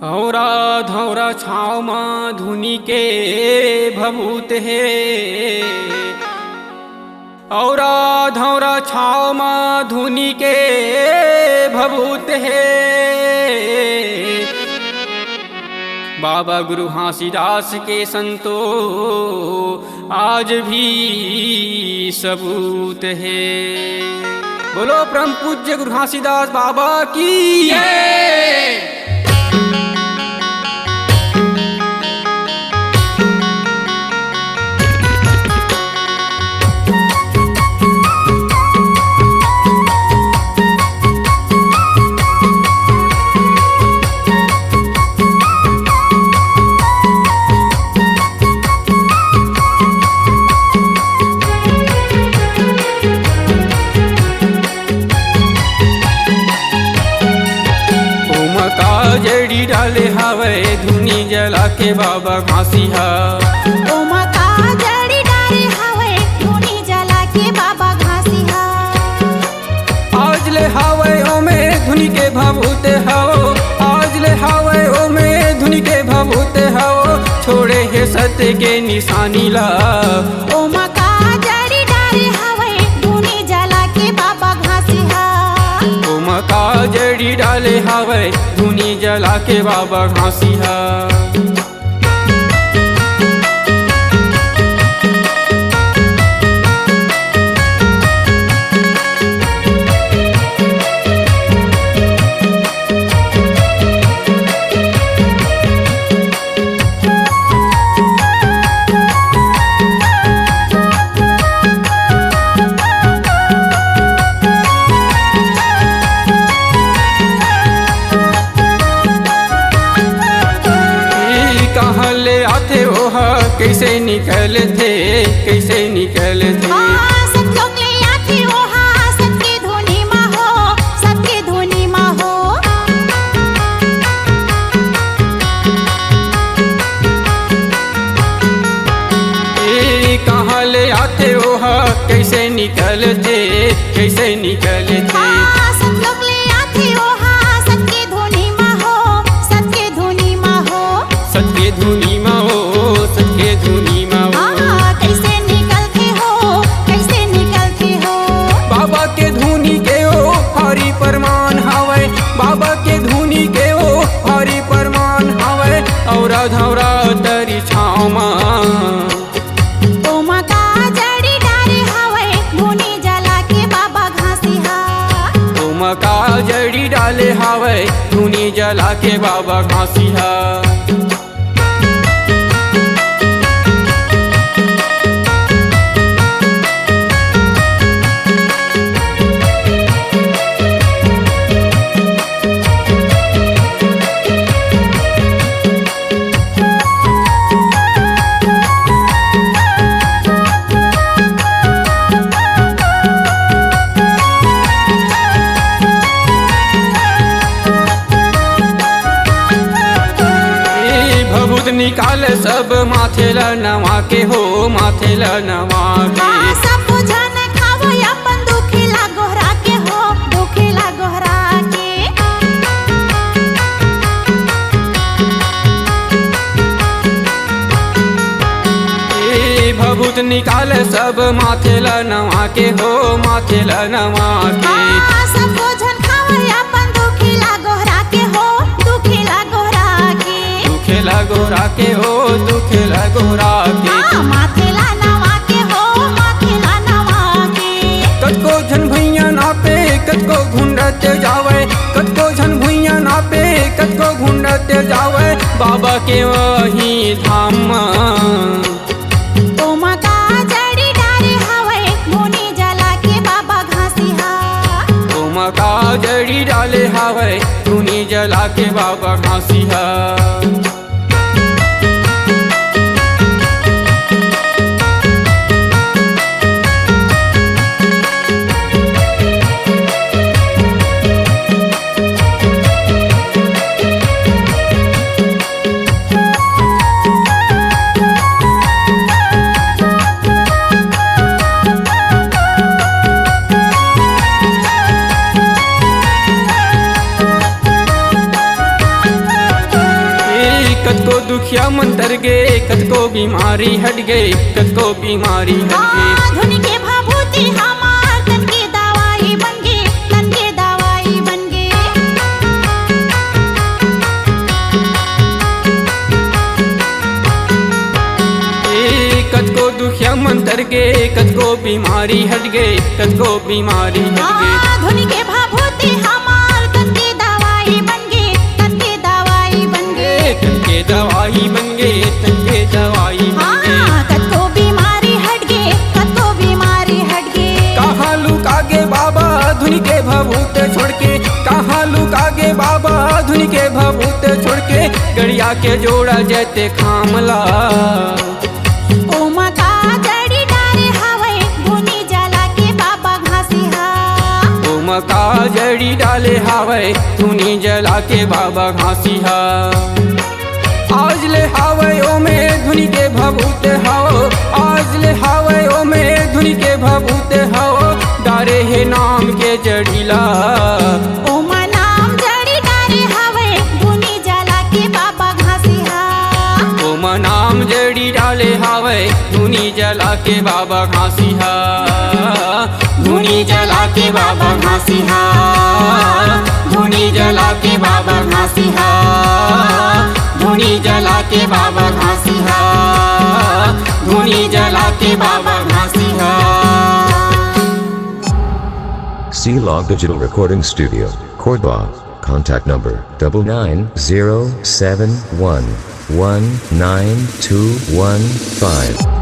औरा धौरा छाँव माँ धुनी के भभूत है। औरा धौरा छाँव माँ धुनी के भभूत है। बाबा गुरु घासीदास के संतो आज भी सबूत है। बोलो परम पूज्य गुरु घासीदास बाबा की जय। जड़ी डाले हवे धुनी जला के बाबा घासिया। ओमा का जड़ी डाले हवे धुनी जला के बाबा घासिया। आज ले हवे ओमे धुनी के भभूत हो। आज ले हवे ओमे धुनी के भभूत हो। छोड़े है सत्य के निशानी ला। ओमा का जड़ी डाले हवे धुनी जला के बाबा घासिया। ओमा का जड़ी डाले हवे धुनी जला के बाबा घासिया। कैसे निकल थे कैसे निकल थे। सब लोग ले आते हो हाँ सबके धुनी माँ हो सबके धुनी माँ हो। कहाँ ले आते हो हाँ कैसे निकल थे कैसे निकल थे। सब लोग ले आते हो हाँ सबके धुनी माँ हो सबके धुनी माँ हो। सबके धुनी माँ हो सबके धुनी माँ हो। कैसे निकलते हो कैसे निकलते हो। बाबा के धुनी के हो हरि परमान हवे। बाबा के धुनी के हो हरि परमान हवे। और धौरा तरी छाँव माँ। ओमा का जड़ी डाले हवे धुनी जला के बाबा घासिया। ओमा का जड़ी डाले हवे धुनी जला के बाबा घासिया। निकाल सब माथे ला नवा के हो माथे ला नवा के। सब जन खावो अपन दुखिला गोहरा के हो दुखिला गोहरा के। भभूत निकाल सब माथे ला नवा के हो माथे ला नवा के। सब जन खावो अपन दुखिला गोहरा के हो दुखिला गोहरा के। दुखिला गोहरा के हो दुखिला गोहरा के। माथेला नवा के हो माथेला नवा के। कतको झन भैया नापे कतको घुंडत जावे। कतको झन भैया नापे कतको घुंडत जावे। बाबा के वही धाम। ओमा का जड़ी डाले हवे धुनी जला के बाबा घासिया। ओमा का जड़ी डाले हवे धुनी जला के बाबा घासिया। दुखिया मंतर गे कतको बीमारी हट गए, कतको बीमारी हट गए। धुन के भभूति हमार तन के दवाई बन गे, तन के दवाई बन गे। कतको दुखिया मंतर गे कतको बीमारी हट गए, कतको बीमारी हट गए। धुन के भभूति हमार तन के दवाई बन गे, तन के दवाई बन गे। तन के दवाई बन गे, तन के दवाई बन गे। कतको बीमारी हट गे, कतको बीमारी हट गे। कहाँ लुकागे बाबा धुन के भभूत छोड़ के, कहाँ लुकागे बाबा धुन के भभूत छोड़ के, गड़िया के जोड़ा जैते खामला। ओमा का जड़ी डारे हवे धुनी जला के बाबा घासिहा। ओमा का जड़ी डाले हावे धुनी जला के बाबा घासिहा। आज ले हावे ओ में धुनी के भभूत हाओ, आज ले हावे ओ में धुनी के भभूत हाओ, डारे है नाम के जड़ीला। ओमा नाम जड़ी डारे हवे धुनी जला के बाबा घासिहा। ओमा नाम जड़ी डाले हावे धुनी जला के बाबा घासिहा। धुनी जला के बाबा घासिहा, धुनी जला के बाबा घासिहा, धुनी जला के बाबा घासिहा, धुनी जला के बाबा घासिहा। C-Log Digital Recording Studio, Cordoba. Contact number 9907119215.